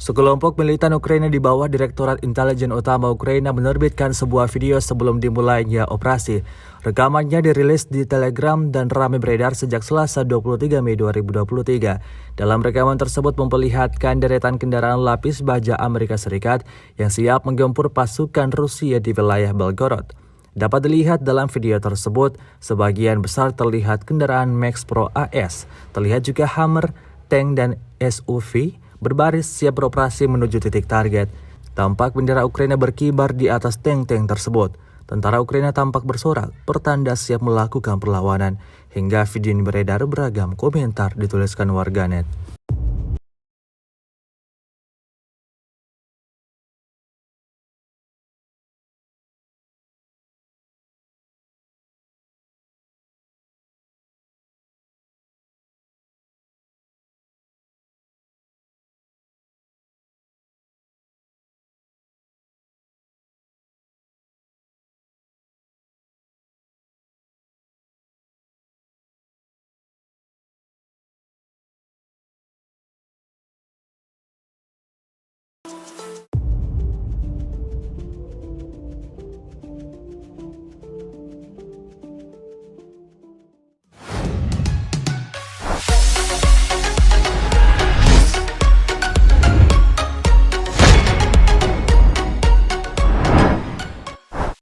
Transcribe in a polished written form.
Sekelompok militan Ukraina di bawah Direktorat Intelijen Utama Ukraina menerbitkan sebuah video sebelum dimulainya operasi. Rekamannya dirilis di Telegram dan ramai beredar sejak Selasa 23 Mei 2023. Dalam rekaman tersebut memperlihatkan deretan kendaraan lapis baja Amerika Serikat yang siap menggempur pasukan Rusia di wilayah Belgorod. Dapat dilihat dalam video tersebut, sebagian besar terlihat kendaraan Max Pro AS, terlihat juga Hammer, tank dan SUV, berbaris siap beroperasi menuju titik target. Tampak bendera Ukraina berkibar di atas tank-tank tersebut. Tentara Ukraina tampak bersorak, pertanda siap melakukan perlawanan. Hingga video ini beredar, beragam komentar dituliskan warganet.